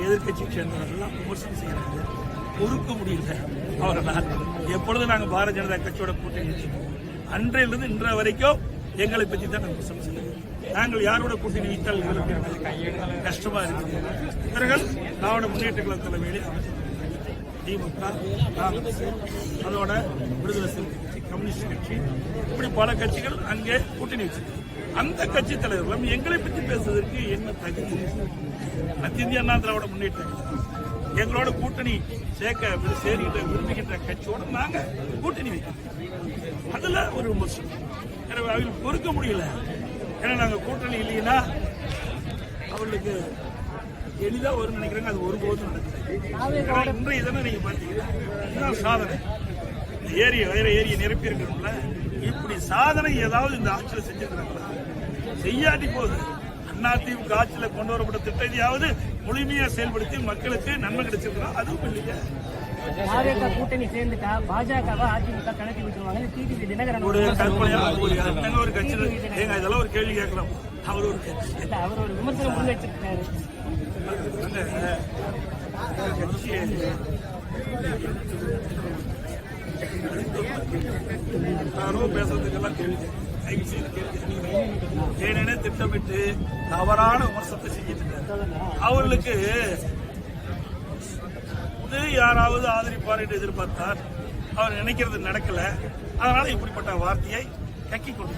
எதிர்கட்சியை சேர்ந்தவர்கள்லாம் விமர்சனம் செய்யறாங்க. பொறுக்க முடியல அவர்களால். எப்பொழுது நாங்கள் பாரதிய ஜனதா கட்சியோட கூட்டணி வச்சிருக்கோம், அன்றையிலிருந்து இன்றைய வரைக்கும் எங்களை பற்றி தான் நாங்கள் விமர்சனம் செய்யறோம். நாங்கள் யாரோட கூட்டணி வைத்தால் எங்களுக்கு கஷ்டமா இருக்குது. இவர்கள் திராவிட முன்னேற்ற கழக தலைமையிலே திமுக, காங்கிரஸ், அதோட விடுதலை சிறுத்தை கட்சி, கம்யூனிஸ்ட் கட்சி, இப்படி பல கட்சிகள் அங்கே கூட்டணி வச்சிருக்கு. அந்த கட்சி தலைவர்களும் எங்களை பற்றி பேசுவதற்கு என்ன தகுதி? அனைத்து இந்திய அண்ணா திராவிட முன்னேற்ற கழகம் எங்களோட கூட்டணி சேர்க்கின்ற விரும்புகின்ற கட்சியோட நாங்க கூட்டணி வைக்கிறோம். அதுல ஒரு விமர்சனம். எனவே அவங்களுக்கு பொறுக்க முடியல. ஏன்னா நாங்க கூட்டணி இல்லைன்னா அவர்களுக்கு எளிதா வரும் நினைக்கிறாங்க. அது ஒருபோதும் நடக்குது. இன்றைய தினம் நீங்க பாத்தீங்கன்னா சாதனை வேற ஏரியை நிரப்பி இருக்கிறோம்ல, இப்படி சாதனை ஏதாவது இந்த ஆட்சியில் செஞ்சிருக்கிறாங்களா? செய்யாட்டி போகுது. அதிமுக ஆட்சியில் கொண்டு வரப்பட்ட திட்டத்தையாவது முழுமையா செயல்படுத்தி மக்களுக்கு நன்மை கிடைச்சிருக்கிறோம். அதுவும் இல்லைங்க. கூட்டணி சேர்ந்துட்டா பாஜகவா அதிமுக கணக்கு விட்டுருவாங்க. டிடிவி தினகரன் ஒரு கற்பனையான ஒரு கட்சி. இதெல்லாம் ஒரு கேள்வி கேட்கலாம். அவர் ஒரு கட்சி, அவர் ஒரு விமர்சனம் முன் வச்சிருக்காரு. நானும் பேசுறதுக்கெல்லாம் கேள்வி ஏனென திட்டமிட்டு தவறான விமர்சனத்தை செஞ்சிட்டு அவர்களுக்கு யாராவது ஆதரிப்பார் என்று எதிர்பார்த்தார். அவர் நினைக்கிறது நடக்கல. அதனால இப்படிப்பட்ட வார்த்தையை கக்கி கொண்டு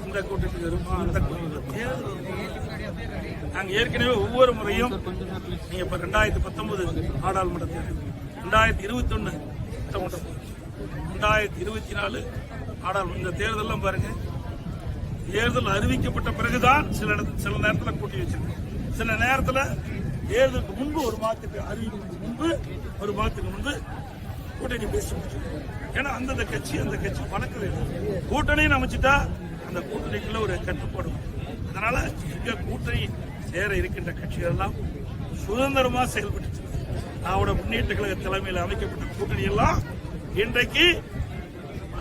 இந்த கூட்டத்துக்கு வருமா அந்த கூட்டத்தில் நாங்க ஏற்கனவே ஒவ்வொரு முறையும் நீங்க இப்ப 2019 நாடாளுமன்ற தேர்தல், 2021 சட்டமன்ற தேர்தல், 2024 நாடாளுமன்ற இந்த தேர்தலாம் பாருங்க. தேர்தல் அறிவிக்கப்பட்ட பிறகுதான் சில நேரத்தில் கூட்டி வச்சிருக்கோம். சில நேரத்தில் தேர்தலுக்கு முன்பு ஒரு மாதத்துக்கு அறிவிப்புக்கு முன்பு ஒரு மாதத்துக்கு முன்பு கூட்டணி பேசி முடிச்சிருக்கோம். ஏன்னா அந்தந்த கட்சி அந்த கட்சி வழக்கு கூட்டணின்னு அமைச்சிட்டா அந்த கூட்டணிக்குள்ள ஒரு கட்டுப்பாடு. அதனால இங்க கூட்டணி சேர இருக்கின்ற கட்சிகள் எல்லாம் சுதந்திரமா செயல்பட்டு அவரோட முன்னேற்ற கழக தலைமையில் அமைக்கப்பட்ட கூட்டணி எல்லாம் இன்றைக்கு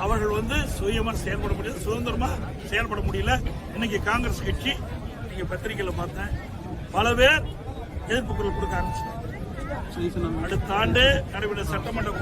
அவர்கள் சுயமா செயல்பட முடியாது, சுதந்திரமா செயல்பட முடியல. இன்னைக்கு காங்கிரஸ் கட்சி நீங்க பத்திரிகையில பார்த்தேன், பல பேர் எதிர்ப்பு குரல் கொடுக்க ஆரம்பிச்சிட்டாங்க. அடுத்த ஆண்டு நடைபெற்ற சட்டமன்ற